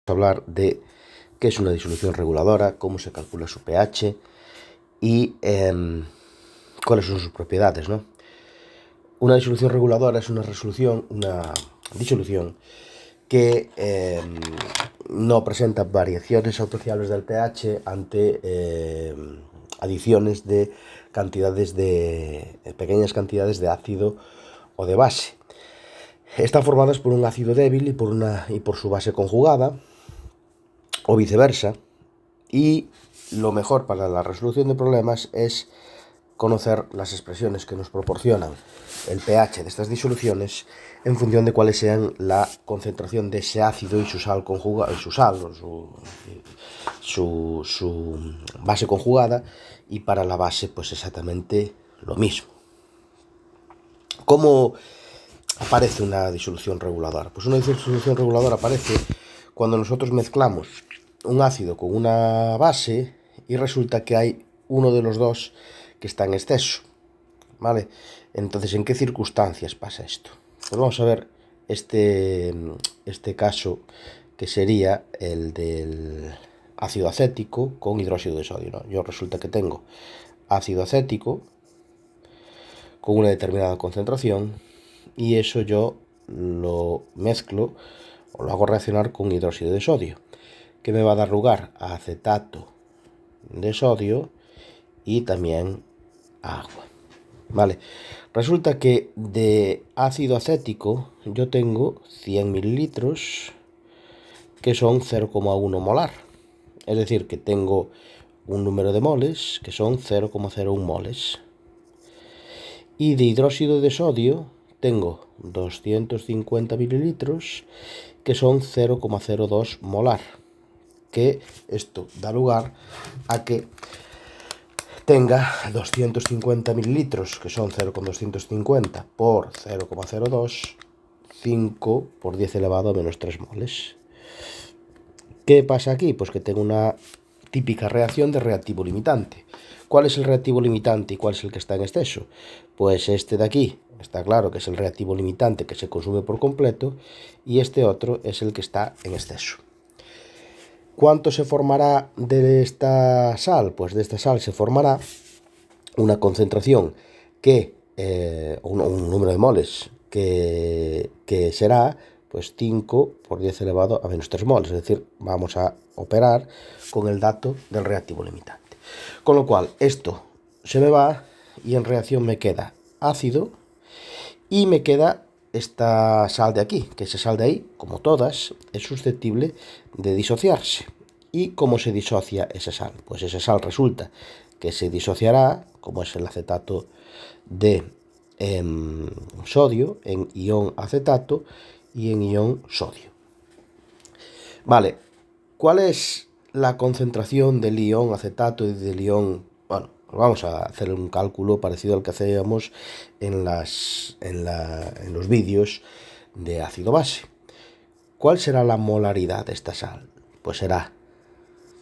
Hablar de qué es una disolución reguladora, cómo se calcula su pH y cuáles son sus propiedades, ¿no? Una disolución reguladora es una disolución que no presenta variaciones autociables del pH ante adiciones de pequeñas cantidades de ácido o de base. Están formadas por un ácido débil y por su base conjugada, o viceversa, y lo mejor para la resolución de problemas es conocer las expresiones que nos proporcionan el pH de estas disoluciones en función de cuáles sean la concentración de ese ácido y su sal conjugada, su base conjugada, y para la base pues exactamente lo mismo. ¿Cómo aparece una disolución reguladora? Pues una disolución reguladora aparece cuando nosotros mezclamos un ácido con una base y resulta que hay uno de los dos que está en exceso, ¿vale? Entonces, ¿en qué circunstancias pasa esto? Pues vamos a ver este caso, que sería el del ácido acético con hidróxido de sodio, ¿no? Yo resulta que tengo ácido acético con una determinada concentración y eso yo lo mezclo o lo hago reaccionar con hidróxido de sodio, que me va a dar lugar a acetato de sodio y también agua. Vale, resulta que de ácido acético yo tengo 100 mililitros que son 0,1 molar. Es decir, que tengo un número de moles que son 0,01 moles. Y de hidróxido de sodio tengo 250 mililitros que son 0,02 molar. Que esto da lugar a que tenga 250 mililitros, que son 0,250 por 0,02, 5 por 10 elevado a menos 3 moles. ¿Qué pasa aquí? Pues que tengo una típica reacción de reactivo limitante. ¿Cuál es el reactivo limitante y cuál es el que está en exceso? Pues este de aquí, está claro que es el reactivo limitante que se consume por completo, y este otro es el que está en exceso. ¿Cuánto se formará de esta sal? Pues de esta sal se formará una concentración un número de moles que será pues 5 por 10 elevado a menos 3 moles. Es decir, vamos a operar con el dato del reactivo limitante. Con lo cual, esto se me va y en reacción me queda ácido y me queda esta sal de aquí, que esa sal de ahí, como todas, es susceptible de disociarse. ¿Y cómo se disocia esa sal? Pues esa sal resulta que se disociará, como es el acetato de sodio, en ion acetato y en ion sodio. Vale, ¿cuál es la concentración del ion acetato y del ion? Bueno, pues vamos a hacer un cálculo parecido al que hacíamos en los vídeos de ácido base. ¿Cuál será la molaridad de esta sal? Pues será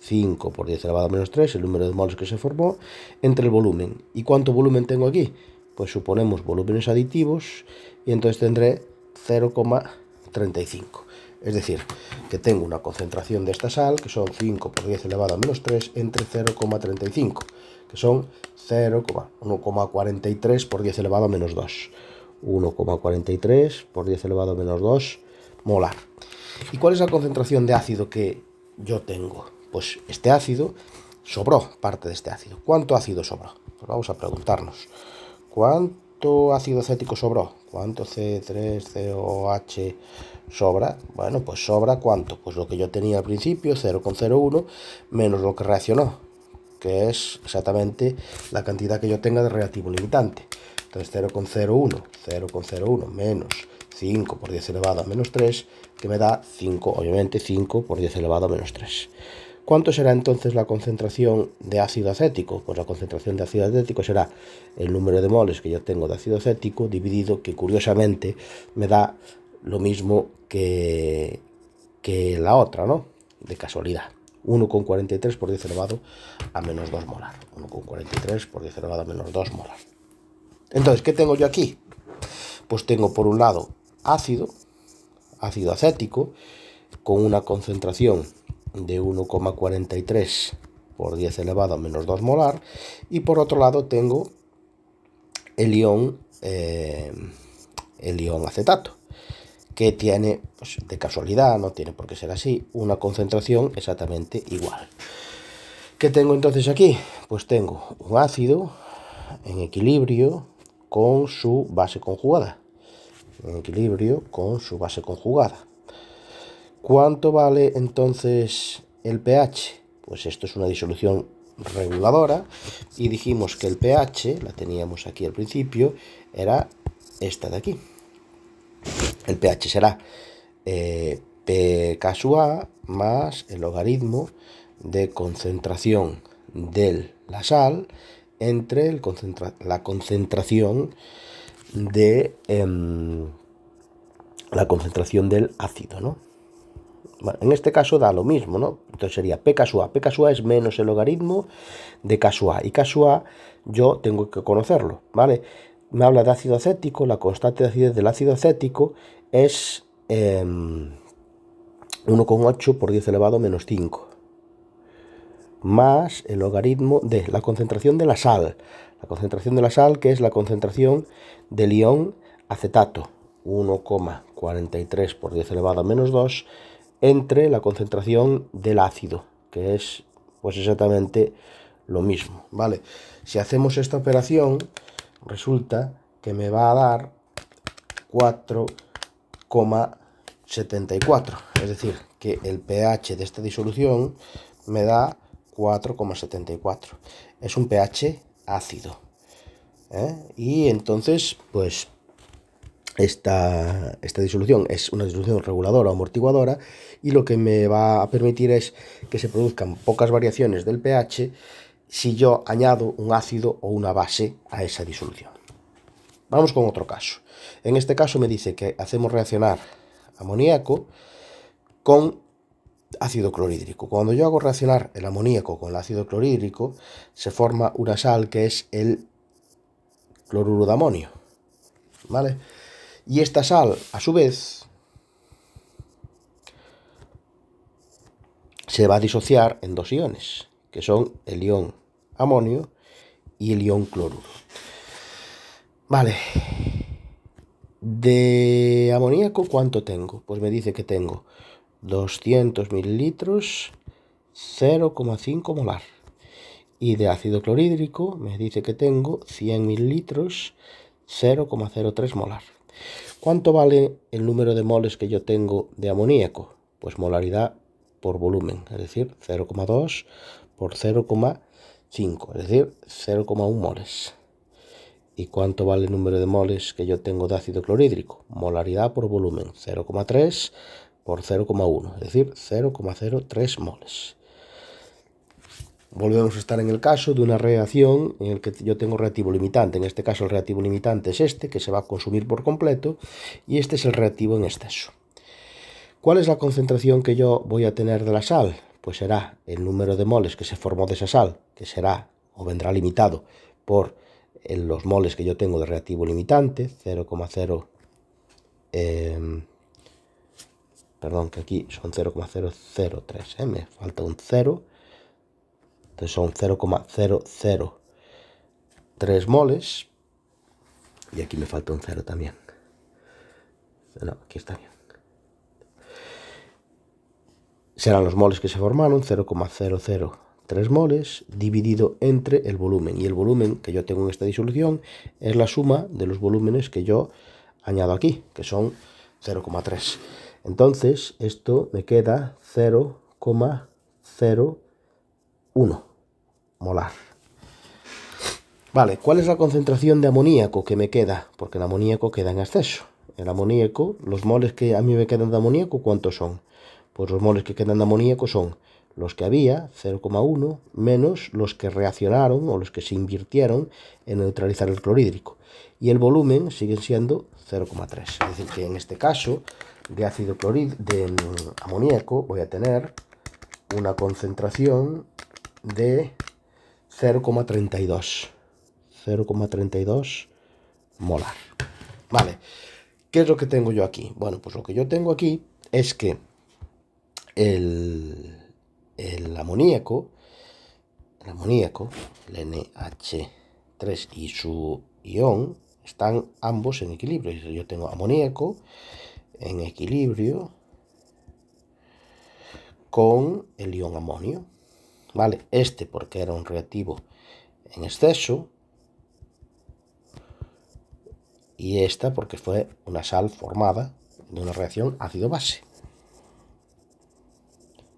5 por 10 elevado a menos 3, el número de moles que se formó, entre el volumen. ¿Y cuánto volumen tengo aquí? Pues suponemos volúmenes aditivos y entonces tendré 0,35. Es decir, que tengo una concentración de esta sal que son 5 por 10 elevado a menos 3 entre 0,35, que son 1,43 por 10 elevado a menos 2. 1,43 por 10 elevado a menos 2 molar. ¿Y cuál es la concentración de ácido que yo tengo? Pues este ácido sobró, parte de este ácido. ¿Cuánto ácido sobró? Pues vamos a preguntarnos. ¿Cuánto ácido acético sobró? ¿Cuánto C3COH sobra? Bueno, pues sobra ¿cuánto? Pues lo que yo tenía al principio, 0,01, menos lo que reaccionó, que es exactamente la cantidad que yo tenga de reactivo limitante. Entonces 0,01 menos 5 por 10 elevado a menos 3, que me da 5, obviamente 5 por 10 elevado a menos 3. ¿Cuánto será entonces la concentración de ácido acético? Pues la concentración de ácido acético será el número de moles que yo tengo de ácido acético dividido, que curiosamente me da lo mismo que la otra, ¿no? De casualidad. 1,43 por 10 elevado a menos 2 molar. 1,43 por 10 elevado a menos 2 molar. Entonces, ¿qué tengo yo aquí? Pues tengo por un lado ácido acético, con una concentración de 1,43 por 10 elevado a menos 2 molar, y por otro lado tengo el ion acetato, que tiene, pues de casualidad, no tiene por qué ser así, una concentración exactamente igual. ¿Qué tengo entonces aquí? Pues tengo un ácido en equilibrio con su base conjugada. En equilibrio con su base conjugada. ¿Cuánto vale entonces el pH? Pues esto es una disolución reguladora, y dijimos que el pH, la teníamos aquí al principio, era esta de aquí. El pH será pKa más el logaritmo de concentración de la sal entre la concentración del ácido, ¿no? Bueno, en este caso da lo mismo, ¿no? Entonces sería pKa. pKa es menos el logaritmo de Ka. Y Ka yo tengo que conocerlo, ¿vale? Me habla de ácido acético. La constante de acidez del ácido acético es 1,8 por 10 elevado a menos 5. Más el logaritmo de la concentración de la sal. La concentración de la sal, que es la concentración del ion acetato. 1,43 por 10 elevado a menos 2. Entre la concentración del ácido, que es pues exactamente lo mismo, ¿vale? Si hacemos esta operación, resulta que me va a dar 4,74. Es decir, que el pH de esta disolución me da 4,74. Es un pH ácido, y entonces, pues esta disolución es una disolución reguladora o amortiguadora, y lo que me va a permitir es que se produzcan pocas variaciones del pH si yo añado un ácido o una base a esa disolución. Vamos con otro caso. En este caso me dice que hacemos reaccionar amoníaco con ácido clorhídrico. Cuando yo hago reaccionar el amoníaco con el ácido clorhídrico, se forma una sal que es el cloruro de amonio, ¿vale? Y esta sal, a su vez, se va a disociar en dos iones, que son el ion amonio y el ion cloruro. Vale. De amoníaco, ¿cuánto tengo? Pues me dice que tengo 200 mililitros, 0,5 molar. Y de ácido clorhídrico me dice que tengo 100 mililitros, 0,03 molar. ¿Cuánto vale el número de moles que yo tengo de amoníaco? Pues molaridad por volumen, es decir, 0,2 por 0,5, es decir, 0,1 moles. ¿Y cuánto vale el número de moles que yo tengo de ácido clorhídrico? Molaridad por volumen, 0,3 por 0,1, es decir, 0,03 moles. Volvemos a estar en el caso de una reacción en el que yo tengo reactivo limitante. En este caso el reactivo limitante es este, que se va a consumir por completo, y este es el reactivo en exceso. ¿Cuál es la concentración que yo voy a tener de la sal? Pues será el número de moles que se formó de esa sal, que será o vendrá limitado por los moles que yo tengo de reactivo limitante, 0,0, perdón, que aquí son 0,003, me falta un 0, entonces son 0,003 moles, y aquí me falta un 0 también. No, aquí está bien. Serán los moles que se formaron, 0,003 moles, dividido entre el volumen. Y el volumen que yo tengo en esta disolución es la suma de los volúmenes que yo añado aquí, que son 0,3. Entonces, esto me queda 0,01 molar. Vale, ¿cuál es la concentración de amoníaco que me queda? Porque el amoníaco queda en exceso. El amoníaco, los moles que a mí me quedan de amoníaco, ¿cuántos son? Pues los moles que quedan de amoníaco son los que había, 0,1, menos los que reaccionaron o los que se invirtieron en neutralizar el clorhídrico. Y el volumen sigue siendo 0,3. Es decir, que en este caso de ácido de amoníaco voy a tener una concentración de 0,32 molar. Vale, ¿qué es lo que tengo yo aquí? Bueno, pues lo que yo tengo aquí es que el amoníaco, el NH3 y su ion, están ambos en equilibrio. Yo tengo amoníaco en equilibrio con el ion amonio, ¿vale? Este porque era un reactivo en exceso y esta porque fue una sal formada de una reacción ácido-base.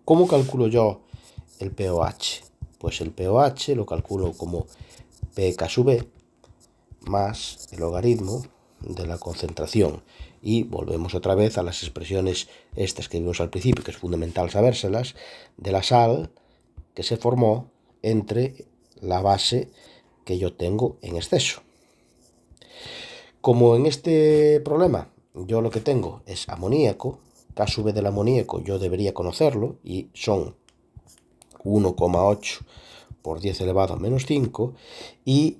¿Cómo calculo yo el pOH? Pues el pOH lo calculo como pK sub B más el logaritmo de la concentración. Y volvemos otra vez a las expresiones estas que vimos al principio, que es fundamental sabérselas, de la sal que se formó entre la base que yo tengo en exceso. Como en este problema yo lo que tengo es amoníaco, K sub B del amoníaco yo debería conocerlo y son 1,8 por 10 elevado a menos 5 y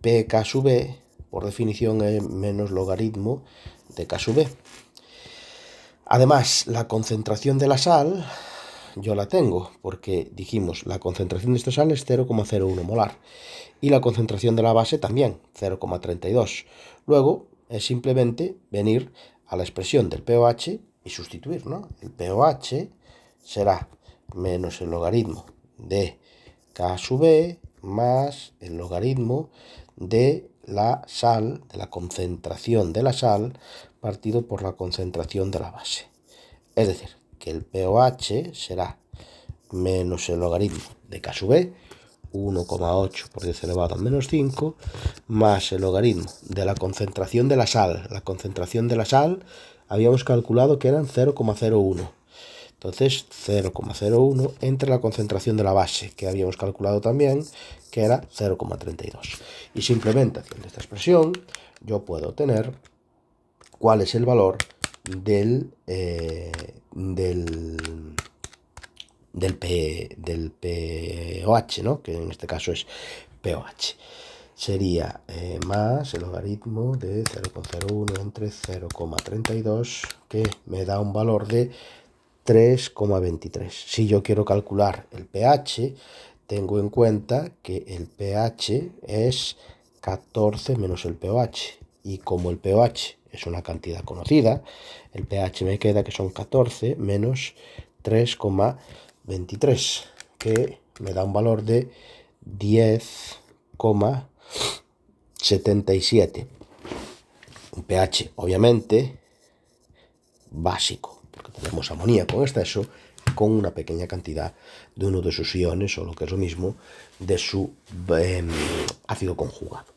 pK sub B por definición es menos logaritmo de K sub B. Además, la concentración de la sal yo la tengo porque dijimos la concentración de esta sal es 0,01 molar y la concentración de la base también 0,32. Luego es simplemente venir a la expresión del pOH y sustituir, ¿no? El pOH será menos el logaritmo de K sub B más el logaritmo de la sal, de la concentración de la sal, partido por la concentración de la base. Es decir, que el pOH será menos el logaritmo de K sub B, 1,8 por 10 elevado a menos 5, más el logaritmo de la concentración de la sal. La concentración de la sal habíamos calculado que eran 0,01. Entonces 0,01 entre la concentración de la base, que habíamos calculado también, que era 0,32. Y simplemente haciendo esta expresión, yo puedo obtener cuál es el valor del pOH, ¿no? Que en este caso es pOH. Sería más el logaritmo de 0,01 entre 0,32, que me da un valor de 3,23. Si yo quiero calcular el pH, tengo en cuenta que el pH es 14 menos el pOH. Y como el pOH es una cantidad conocida, el pH me queda que son 14 menos 3,23, que me da un valor de 10,77. Un pH, obviamente, básico, porque tenemos amoníaco en exceso con una pequeña cantidad de uno de sus iones, o lo que es lo mismo, de su ácido conjugado.